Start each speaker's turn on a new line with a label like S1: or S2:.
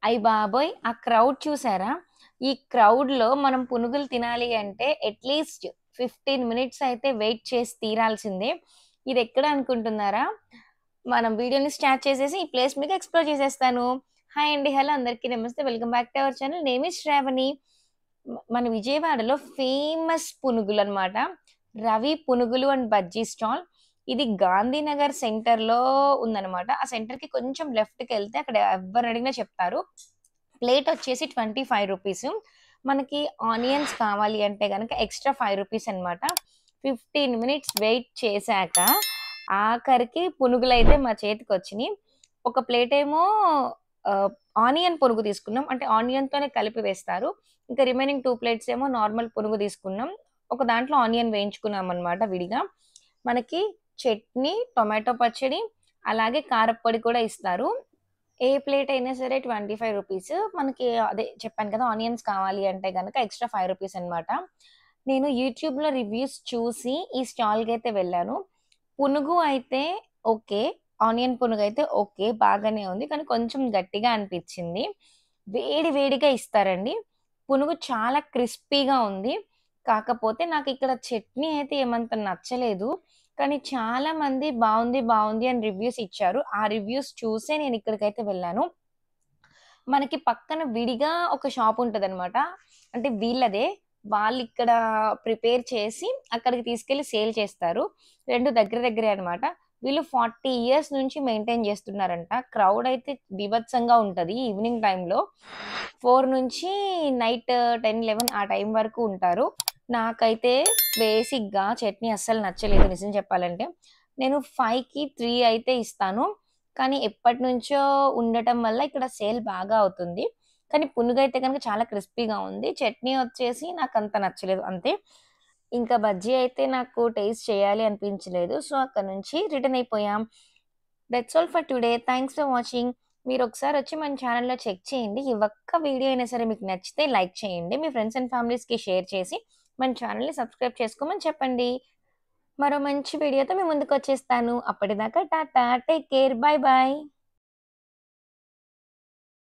S1: అయ్య బాబోయ్! ఆ క్రౌడ్ చూసారా? ఈ క్రౌడ్‌లో మనం పునుగులు తినాలి అంటే అట్‌లీస్ట్ 15 మినిట్స్ అయితే వెయిట్ చేసి తీరాల్సిందే. ఇదెక్కడ అనుకుంటున్నారా? మనం వీడియోని స్టార్ట్ చేసేసి ఈ ప్లేస్ మీకు ఎక్స్‌ప్లోర్ చేసేస్తాను. హాయ్ అండి. హలో అందరికీ నమస్తే. Welcome back to our channel. Name is Shravani. మన విజయవాడలో ఫేమస్ పునుగులనమాట. రవి పునుగులు అండ్ బజ్జీ స్టాల్. ఇది గాంధీనగర్ సెంటర్‌లో ఉందనమాట. ఆ సెంటర్‌కి కొంచెం లెఫ్ట్‌కెళ్తే అక్కడ ఎవ్వరడిగినా చెప్తారు. ప్లేట్ వచ్చేసి రూ. 25. మనకి ఆనియన్స్ కావాలి అంటే గనక ఎక్స్‌ట్రా రూ. 5 అనమాట. 15 మినిట్స్ వెయిట్ చేశాక ఆఖరికి పునుగులైతే మా చేతికొచ్చినియి. ఒక ప్లేటేమో ఆహ్, ఆనియన్ పునుగు తీసుకున్నాం. అంటే ఆనియన్‌తోనే కలిపి వేస్తారు. ఇంకా రిమైనింగ్ 2 ప్లేట్స్ ఏమో నార్మల్ పునుగు తీసుకున్నాం. ఒక దాంట్లో ఆనియన్ వేయించుకున్నామనమాట విడిగా. మనకి చట్నీ, టొమాటో పచ్చడి, అలాగే కారప్పొడి కూడా ఇస్తారు. ఏ ప్లేట్ అయినా సరే రూ. 25. మనకి అదే చెప్పాను కదా! ఆనియన్స్ కావాలి అంటే గనక ఎక్స్‌ట్రా రూ. 5 అనమాట. నేను యూట్యూబ్‌లో రివ్యూస్ చూసి ఈ స్టాల్‌కైతే వెళ్ళాను. పునుగు అయితే ఓకే. Onion పునుగైతే okay. బాగానే ఉంది. కానీ కొంచెం గట్టిగా అనిపిచ్చింది. వేడి వేడిగా ఇస్తారండి. పునుగు చాలా క్రిస్పీగా ఉంది. కాకపోతే నాకిక్కడ చట్నీ అయితే ఏమంత నచ్చలేదు. కానీ చాలామంది బావుంది, బావుంది అని రివ్యూస్ ఇచ్చారు. ఆ రివ్యూస్ చూసే నేనిక్కడికైతే వెళ్ళాను. మనకి పక్కన విడిగా ఒక షాప్ ఉంటదనమాట. అంటే వీళ్ళదే. వాళ్ళిక్కడ ప్రిపేర్ చేసి అక్కడికి తీసుకెళ్ళి సేల్ చేస్తారు. 2 దగ్గర దగ్గరే అనమాట. వీళ్ళు 40 ఇయర్స్ నుంచి మెయింటైన్ చేస్తున్నారంట. క్రౌడ్ అయితే బీభత్సంగా ఉంటది ఈవినింగ్ టైమ్‌లో. 4 నుంచి నైట్ 10, 11 ఆ టైం వరకు ఉంటారు. నాకైతే బేసిక్‌గా చట్నీ అస్సలు నచ్చలేదు నిజం చెప్పాలంటే. నేను 5కి 3 అయితే ఇస్తాను. కానీ ఎప్పటినుంచో ఉండటం వల్ల ఇక్కడ సేల్ బాగా అవుతుంది. కానీ పునుగైతే గనుక చాలా క్రిస్పీగా ఉంది. చట్నీ వచ్చేసి నాకంత నచ్చలేదు అంతే. ఇంకా బజ్జీ అయితే నాకు టేస్ట్ చేయాలి అనిపించలేదు. సో, అక్కడి నుంచి రిటర్న్ అయిపోయాం. That's all for today. Thanks for watching. మీరొకసారొచ్చి మన ఛానెల్‌లో చెక్ చేయండి. ఈ ఒక్క వీడియో అయినా సరే మీకు నచ్చితే లైక్ చేయండి. మీ ఫ్రెండ్స్ అండ్ ఫ్యామిలీస్‌కి షేర్ చేసి మన ఛానెల్‌ని సబ్స్క్రైబ్ చేసుకోమని చెప్పండి. మరో మంచి వీడియోతో మీ ముందుకొచ్చేస్తాను. అప్పటిదాకా టాటా. Take care. Bye bye.